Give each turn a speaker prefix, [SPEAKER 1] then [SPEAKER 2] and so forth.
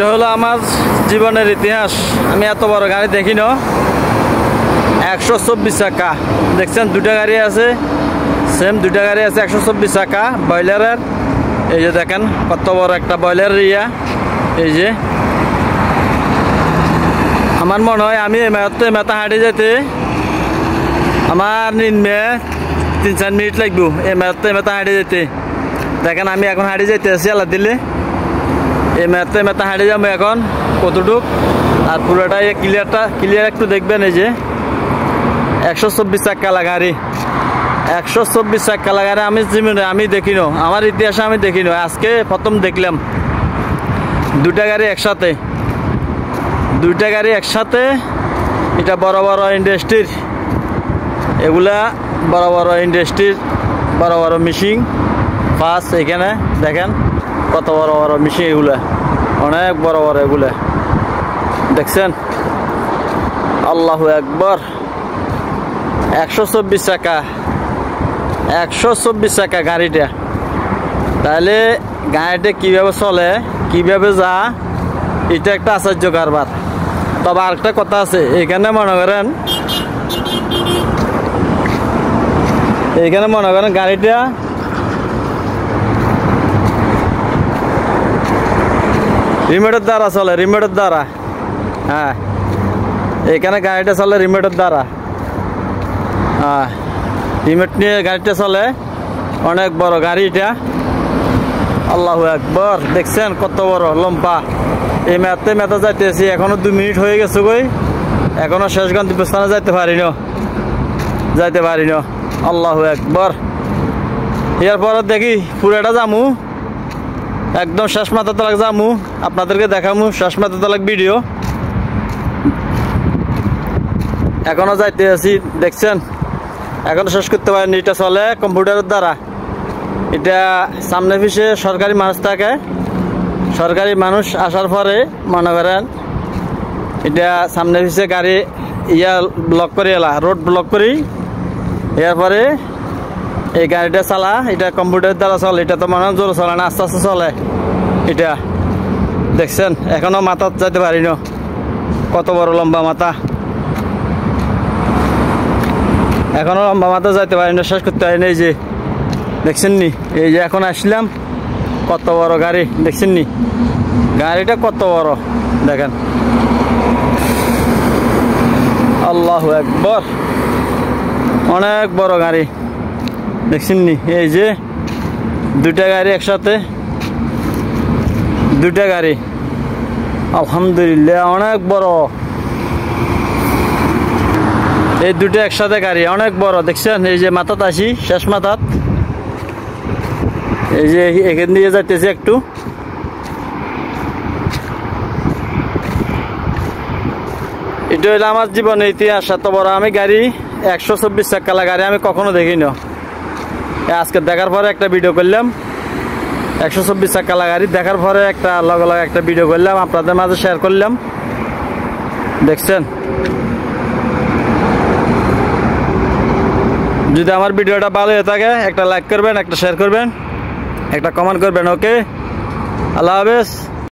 [SPEAKER 1] এটা হলো আমার জীবনের ইতিহাস। আমি এত বড় গাড়ি দেখি না। 124 চাকা দেখছেন, দুটা গাড়ি আছে, সেম দুটা গাড়ি আছে 124 চাকা বয়লারের। এই যে দেখেন কত বড় একটা বয়লার ইয়া। এই যে আমার মনে হয় আমি মেতা হাঁটে যেতে আমার নিম্নে 3-4 মিনিট লাগবে এই মেতা হাঁটে যেতে। দেখেন আমি এখন হাঁটে যেতে আছি আল্লাহ দিলে। এই মেতা হাঁটে যাবো এখন কতটুক, আর পুরোটা ক্লিয়ার একটু দেখবেন। এই যে 124 চাকা গাড়ি, 124 চাকা গাড়ি আমি জীবনে আমি দেখি না, আমার ইতিহাসে আমি দেখি না, আজকে প্রথম দেখলাম দুটা গাড়ি একসাথে। এটা বড় বড় ইন্ডাস্ট্রির, এগুলা বড় বড় ইন্ডাস্ট্রির বড় বড় মেশিন ফার্স্ট। এখানে দেখেন কত বড় বড় মেশিন, এগুলা অনেক বড় বড় এগুলা দেখছেন। আল্লাহু আকবার। 124 চাকা গাড়িটা, তাহলে গাড়িটা কিভাবে চলে কিভাবে যা, এটা একটা আশ্চর্য কারবার। তবে আরেকটা কথা আছে, এখানে মনে করেন গাড়িটা রিমোটের দ্বারা চলে, রিমোটের দ্বারা। হ্যাঁ, এখানে গাড়িটা চলে রিমোটের দ্বারা। হ্যাঁ, রিমোট নিয়ে গাড়িটা চলে, অনেক বড় গাড়ি এটা। আল্লাহু আকবার। দেখছেন কত বড় লম্বা। এই মেতা যাইতেছি, এখনো 2 মিনিট হয়ে গেছে কই, এখনো শেষ গন্তব্যস্থানে যাইতে পারি না। আল্লাহু আকবার। এরপর দেখি পুরাটা যামু, একদম শেষ মাথা তলাক যামু, আপনাদেরকে দেখামু শেষ মাথা তলাক ভিডিও। এখনো যাইতে আছি, দেখছেন এখনো শেষ করতে পারিনি। এটা চলে কম্পিউটারের দ্বারা। এটা সামনে পিছে সরকারি মানুষ থাকে, সরকারি মানুষ আসার পরে মনে করেন এটা সামনে পিছে গাড়ি ব্লক করে এলা, রোড ব্লক করি। এরপরে এই গাড়িটা চালা, এটা কম্পিউটারের দ্বারা চলে। এটা তো মনে হয় জোরে চলে না, আস্তে আস্তে চলে এটা। দেখছেন এখনো মাথা যাইতে পারি না, কত বড় লম্বা মাথা। এখনো লম্বা মাথা যাইতে পারি না, শেষ করতে পারি না। এই যে দেখছেন নি, এই যে এখন আসলাম, কত বড় গাড়ি দেখছেন নি, গাড়িটা কত বড় দেখেন। আল্লাহু আকবার। অনেক বড় গাড়ি দেখছেন নি। এই যে দুটা গাড়ি একসাথে, দুটা গাড়ি আলহামদুলিল্লাহ অনেক বড়। এই দুটো একসাথে গাড়ি অনেক বড় দেখছেন। এই যে মাথাত আসি, শেষ মাথাত, এই যে এখান দিয়ে যাইতেছে একটু। এটা হইলো আমার জীবনের ইতিহাস। এত বড় আমি গাড়ি 124 চাকা গাড়ি আমি কখনো দেখি না। আজকে দেখার পরে একটা ভিডিও করলাম, 124 চাকা গাড়ি দেখার পরে একটা লগে একটা ভিডিও করলাম, আপনাদের মাঝে শেয়ার করলাম। দেখছেন, যদি আমার ভিডিওটা ভালো হয়ে থাকে একটা লাইক করবেন, একটা শেয়ার করবেন, একটা কমেন্ট করবেন। ওকে, আল্লাহ হাফেজ।